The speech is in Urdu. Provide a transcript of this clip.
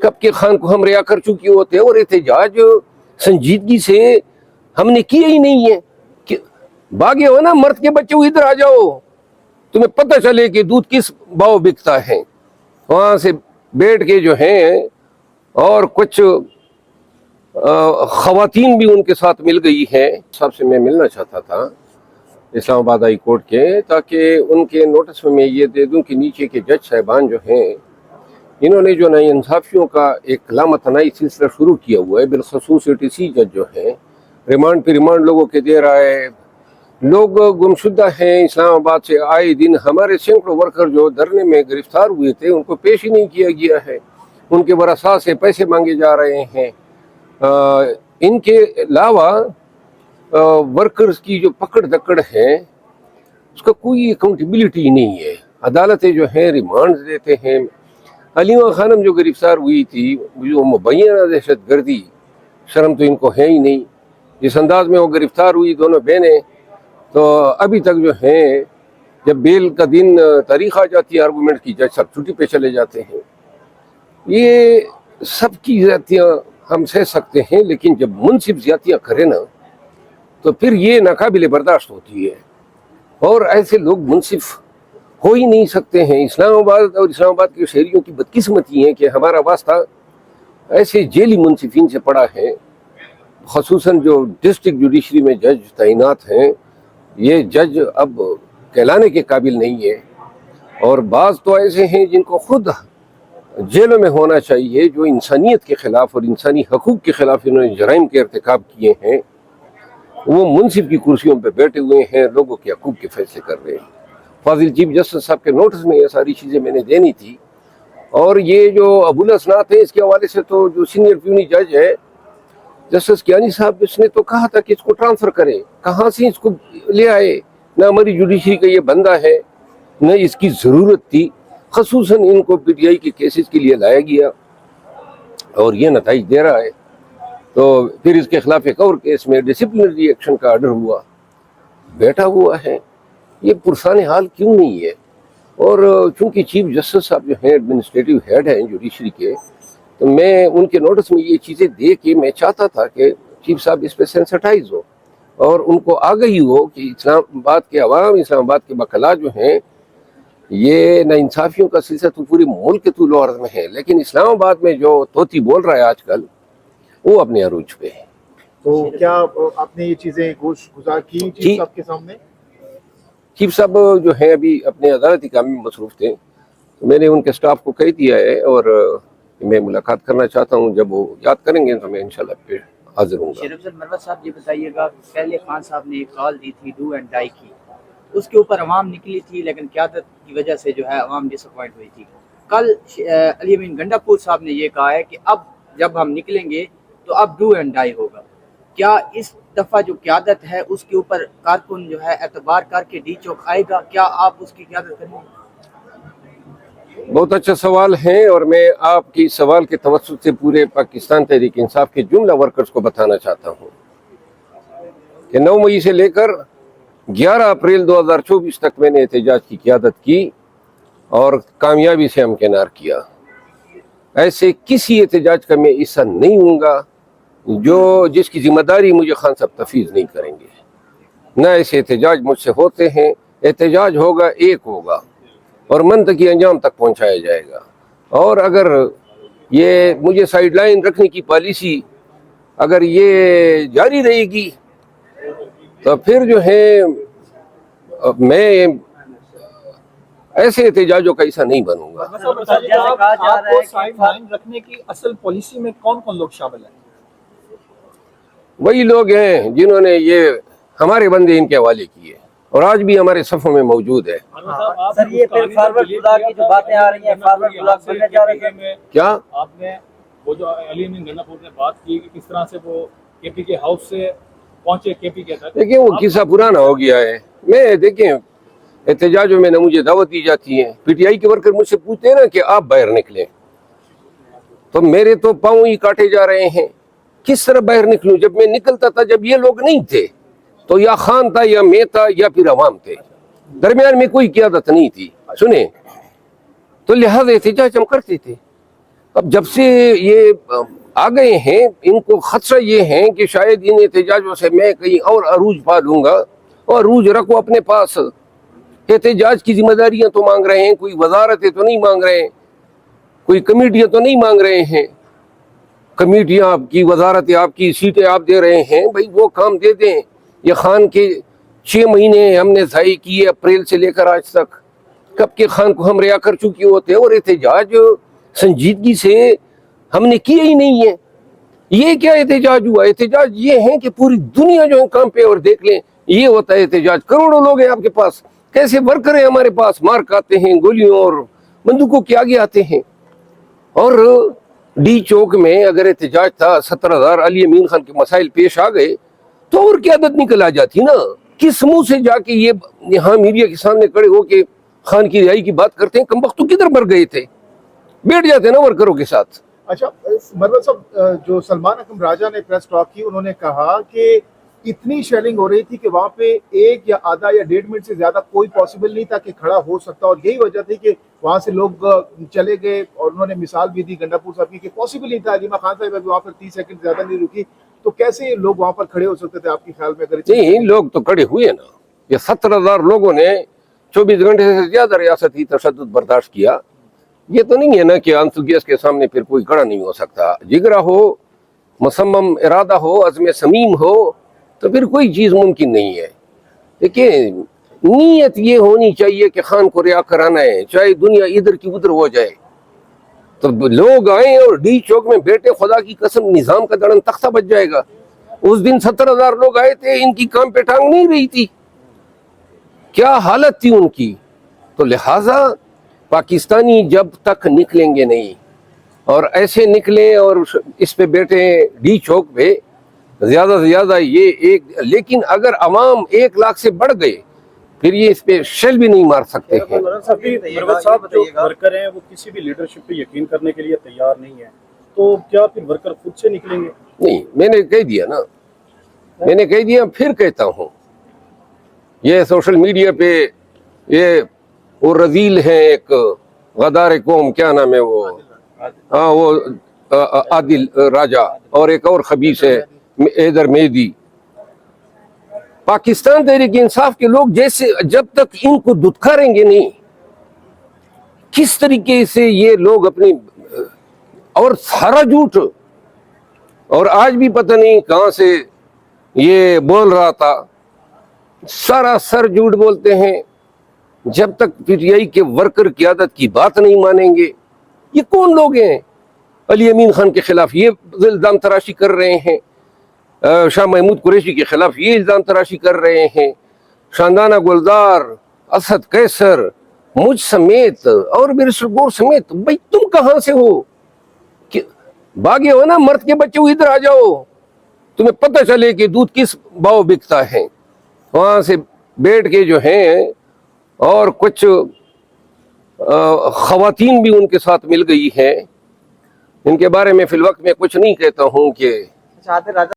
کب کے خان کو ہم ریا کر چکے ہوتے ہیں، اور احتجاج سنجیدگی سے ہم نے کیا ہی نہیں ہے کہ بھاگے ہو نا مرد کے بچے، ادھر آ جاؤ تمہیں پتہ چلے کہ دودھ کس بھاؤ بکتا ہے. وہاں سے بیٹھ کے جو ہیں، اور کچھ خواتین بھی ان کے ساتھ مل گئی ہیں. صاحب سے میں ملنا چاہتا تھا اسلام آباد ہائی کورٹ کے، تاکہ ان کے نوٹس میں یہ دے دوں کہ نیچے کے جج صاحبان جو ہیں، انہوں نے جو نئی انصافیوں کا ایک لامتناہی سلسلہ شروع کیا ہوا ہے، بالخصوص ATC جج جو ہیں ریمانڈ پہ ریمانڈ لوگوں کے دے رہا ہے. لوگ گمشدہ ہیں اسلام آباد سے. آئے دن ہمارے سینکڑوں ورکر جو دھرنے میں گرفتار ہوئے تھے ان کو پیش ہی نہیں کیا گیا ہے. ان کے ورثاء سے پیسے مانگے جا رہے ہیں. ان کے علاوہ ورکرز کی جو پکڑ دکڑ ہے اس کا کوئی اکاؤنٹیبلٹی نہیں ہے. عدالتیں جو ہیں ریمانڈ دیتے ہیں. علیمہ خانم جو گرفتار ہوئی تھی، جو مبینہ دہشت گردی، شرم تو ان کو ہے ہی نہیں. جس انداز میں وہ گرفتار ہوئی دونوں بہنیں، تو ابھی تک جو ہیں جب بیل کا دن تاریخ آ جاتی ہے آرگومنٹ کی، جج سب چھٹی پہ چلے جاتے ہیں. یہ سب کی زیادتیاں ہم سہ سکتے ہیں، لیکن جب منصف زیادتیاں کرے نا تو پھر یہ ناقابل برداشت ہوتی ہے، اور ایسے لوگ منصف ہو ہی نہیں سکتے ہیں. اسلام آباد اور اسلام آباد کے شہریوں کی بدقسمتی ہے کہ ہمارا واسطہ ایسے جیلی منصفین سے پڑا ہے. خصوصاً جو ڈسٹرکٹ جوڈیشری میں جج تعینات ہیں، یہ جج اب کہلانے کے قابل نہیں ہے. اور بعض تو ایسے ہیں جن کو خود جیلوں میں ہونا چاہیے، جو انسانیت کے خلاف اور انسانی حقوق کے خلاف انہوں نے جرائم کے ارتکاب کیے ہیں. وہ منصف کی کرسیوں پہ بیٹھے ہوئے ہیں، لوگوں کے حقوق کے فیصلے کر رہے ہیں. فاضل چیف جسٹس صاحب کے نوٹس میں یہ ساری چیزیں میں نے دینی تھی. اور یہ جو ابو الاسناد ہے، اس کے حوالے سے تو جو سینئر پیونی جج ہے جسٹس کیانی صاحب، اس نے تو کہا تھا کہ اس کو ٹرانسفر کرے. کہاں سے اس کو لے آئے؟ نہ ہماری جوڈیشری کا یہ بندہ ہے، نہ اس کی ضرورت تھی. خصوصاً ان کو PTI کے کیسز کے لیے لایا گیا اور یہ نتائج دے رہا ہے. تو پھر اس کے خلاف ایک اور کیس میں ڈسپلنری ایکشن کا آرڈر ہوا، بیٹھا ہوا ہے. یہ پرسان حال کیوں نہیں ہے؟ اور چونکہ چیف جسٹس صاحب جو ہیں ایڈمنسٹریٹو ہیڈ ہیں جوڈیشری کے، تو میں ان کے نوٹس میں یہ چیزیں دے کے میں چاہتا تھا کہ چیف صاحب اس پہ سینسٹائز ہو اور ان کو آگہی ہو کہ اسلام آباد کے عوام، اسلام آباد کے وکلاء جو ہیں، یہ ناانصافیوں کا سلسلہ تو پورے ملک کے طول و عرض میں ہے، لیکن اسلام آباد میں جو طوطی بول رہا ہے آج کل، وہ اپنے عروج پہ ہے. تو کیا آپ نے یہ چیزیں گوش گزار کی چیف صاحب کے سامنے؟ چیف صاحب جو ہیں ابھی اپنے عدالتی کام میں مصروف تھے. میں نے ان کے سٹاف کو کہہ دیا ہے اور میں ملاقات کرنا چاہتا ہوں. جب وہ یاد کریں گے تو میں انشاءاللہ پھر حاضر ہوں گا. شریف مروت صاحب یہ بتائیے گا، پہلے خان صاحب نے ایک کال دی تھی ڈو اینڈ ڈائی کی، اس کے اوپر عوام نکلی تھی، لیکن قیادت کی وجہ سے جو ہے عوام ڈس اپوائنٹ ہوئی تھی. کل علی امین گنڈا پور صاحب نے یہ کہا ہے کہ اب جب ہم نکلیں گے تو اب ڈو اینڈ ڈائی ہوگا. کیا اس دفعہ جو قیادت ہے اس کے اوپر کارکن جو ہے اعتبار کر کے ڈی چوک آئے گا؟ کیا آپ اس کی قیادت کریں گے؟ بہت اچھا سوال ہے، اور میں آپ کی سوال کے توسط سے پورے پاکستان تحریک انصاف کے جملہ ورکرز کو بتانا چاہتا ہوں کہ 9 مئی سے لے کر 11 اپریل 2024 تک میں نے احتجاج کی قیادت کی اور کامیابی سے ہمکنار کیا. ایسے کسی احتجاج کا میں حصہ نہیں ہوں گا جس کی ذمہ داری مجھے خان صاحب تفویض نہیں کریں گے. نہ ایسے احتجاج مجھ سے ہوتے ہیں. احتجاج ہوگا، ایک ہوگا اور منطقی انجام تک پہنچایا جائے گا. اور اگر یہ مجھے سائیڈ لائن رکھنے کی پالیسی اگر یہ جاری رہے گی تو پھر جو ہے میں ایسے احتجاجوں کا حصہ نہیں بنوں گا. آپ کو سائیڈ لائن رکھنے کی اصل پالیسی میں کون کون لوگ شامل ہیں؟ وہی لوگ ہیں جنہوں نے یہ ہمارے بندے ان کے حوالے کیے اور آج بھی ہمارے صفوں میں موجود ہے. سر یہ پھر فارورڈ بلاک کی جو باتیں آ رہی ہیں، فارورڈ بلاک بننے جا رہے ہیں، کیا آپ نے وہ جو علی امین گنڈا پور نے بات کی کہ کس طرح سے وہ KP کے ہاؤس سے پہنچے KP کے تک؟ دیکھیں وہ قصہ پرانا ہو گیا ہے. میں دیکھیں احتجاجوں میں نہ مجھے دعوت دی جاتی ہے. PTI کے ورکر مجھ سے پوچھتے ہیں نا کہ آپ باہر نکلیں، تو میرے تو پاؤں ہی کاٹے جا رہے ہیں. کس طرح باہر نکلوں؟ جب میں نکلتا تھا جب یہ لوگ نہیں تھے تو یا خان تھا یا میں تھا یا پھر عوام تھے، درمیان میں کوئی قیادت نہیں تھی. سنیں تو لہذا احتجاج ہم کرتے تھے. اب جب سے یہ آ گئے ہیں ان کو خدشہ یہ ہے کہ شاید ان احتجاجوں سے میں کہیں اور عروج پا لوں گا، اور عروج رکھو اپنے پاس. احتجاج کی ذمہ داریاں تو مانگ رہے ہیں، کوئی وزارتیں تو نہیں مانگ رہے ہیں، کوئی کمیٹیاں تو نہیں مانگ رہے ہیں. کمیٹیاں آپ کی، وزارتیں آپ کی، سیٹیں آپ دے رہے ہیں، بھائی وہ کام دے دیں. یہ خان کے 6 مہینے ہم نے ضائع کیے اپریل سے لے کر آج تک، کب کے خان کو ہم رہا کر چکے ہوتے ہیں، اور احتجاج سنجیدگی سے ہم نے کیا ہی نہیں ہے. یہ کیا احتجاج ہوا؟ احتجاج یہ ہے کہ پوری دنیا جو ہے کام پہ، اور دیکھ لیں یہ ہوتا ہے احتجاج. کروڑوں لوگ ہیں آپ کے پاس، کیسے ورکر ہیں ہمارے پاس، مار کھاتے ہیں، گولیوں اور بندوقوں کے آگے آتے ہیں. اور ڈی چوک میں اگر احتجاج تھا، 17,000 علی امین خان کے مسائل پیش آ گئے تو اور قیادت نکل آ جاتی نا. کس منہ سے جا کے یہ یہاں میڈیا کے سامنے کھڑے ہو کے خان کی رہائی کی بات کرتے ہیں؟ کمبخت تو کدھر مر گئے تھے، بیٹھ جاتے ہیں نا ورکروں کے ساتھ. اچھا مروت صاحب، جو سلمان اکرم راجہ نے پریس ٹاک کی، انہوں نے کہا کہ اتنی شیلنگ ہو رہی تھی کہ وہاں پہ 1 یا آدھا یا 1.5 منٹ سے زیادہ کوئی پاسبل نہیں تھا کہ کھڑا ہو سکتا، اور یہی وجہ تھی کہ وہاں سے لوگ چلے گئے. اور انہوں نے مثال بھی دی گنڈا پور صاحب کی کہ پاسبل نہیں تھا. علیمہ خان صاحب وہاں پر 30 سیکنڈ زیادہ نہیں رکی، تو کیسے لوگ وہاں پر کھڑے ہو سکتے تھے آپ کے خیال میں؟ اگر نہیں، لوگ تو کھڑے ہوئے نا. یہ 17,000 لوگوں نے 24 گھنٹے سے زیادہ ریاستی تشدد برداشت کیا. یہ تو نہیں ہے نا کہ آنسو گیس کے سامنے پھر کوئی کھڑا نہیں ہو سکتا. جگرا ہو، مصمم ارادہ ہو، عزم صمیم ہو، تو پھر کوئی چیز ممکن نہیں ہے. دیکھیں، نیت یہ ہونی چاہیے کہ خان کو رہا کرانا ہے، چاہے دنیا ادھر کی ادھر ہو جائے. تو لوگ آئیں اور ڈی چوک میں بیٹھے، خدا کی قسم نظام کا دڑن تختہ بچ جائے گا. اس دن 17,000 لوگ آئے تھے، ان کی کام پہ ٹانگ نہیں رہی تھی، کیا حالت تھی ان کی. تو لہٰذا پاکستانی جب تک نکلیں گے نہیں، اور ایسے نکلیں اور اس پہ بیٹھے ڈی چوک پہ زیادہ سے زیادہ یہ ایک، لیکن اگر عوام 1 لاکھ سے بڑھ گئے پھر یہ اس پہ شیل بھی نہیں مار سکتے ہیں. مروت صاحب، جو ورکر ہیں وہ کسی بھی لیڈرشپ پہ یقین کرنے کے لیے تیار نہیں ہے، تو کیا پھر ورکر خود سے نکلیں گے؟ نہیں، میں نے کہہ دیا نا، میں نے کہہ دیا، پھر کہتا ہوں. یہ سوشل میڈیا پہ یہ وہ رذیل ہیں، ایک غدار قوم، کیا نام ہے وہ، ہاں وہ عادل راجہ، اور ایک اور خبیث ہے حیدر مہدی. پاکستان تحریک انصاف کے لوگ جیسے جب تک ان کو دھتکاریں گے نہیں، کس طریقے سے یہ لوگ اپنی، اور سارا جھوٹ، اور آج بھی پتہ نہیں کہاں سے یہ بول رہا تھا، سارا سر جھوٹ بولتے ہیں. جب تک پی ٹی آئی کے ورکر قیادت کی بات نہیں مانیں گے. یہ کون لوگ ہیں؟ علی امین خان کے خلاف یہ الزام تراشی کر رہے ہیں، شاہ محمود قریشی کے خلاف یہ الزام تراشی کر رہے ہیں، شاندانہ گلزار، اسد قیصر، مجھ سمیت اور بیرسٹر گور سمیت. بھائی تم کہاں سے ہو؟ بھاگے ہو نا، مرد کے بچے ہو، ادھر آ جاؤ، تمہیں پتہ چلے کہ دودھ کس بھاؤ بکتا ہے. وہاں سے بیٹھ کے جو ہیں، اور کچھ خواتین بھی ان کے ساتھ مل گئی ہیں، ان کے بارے میں فی الوقت میں کچھ نہیں کہتا ہوں کہ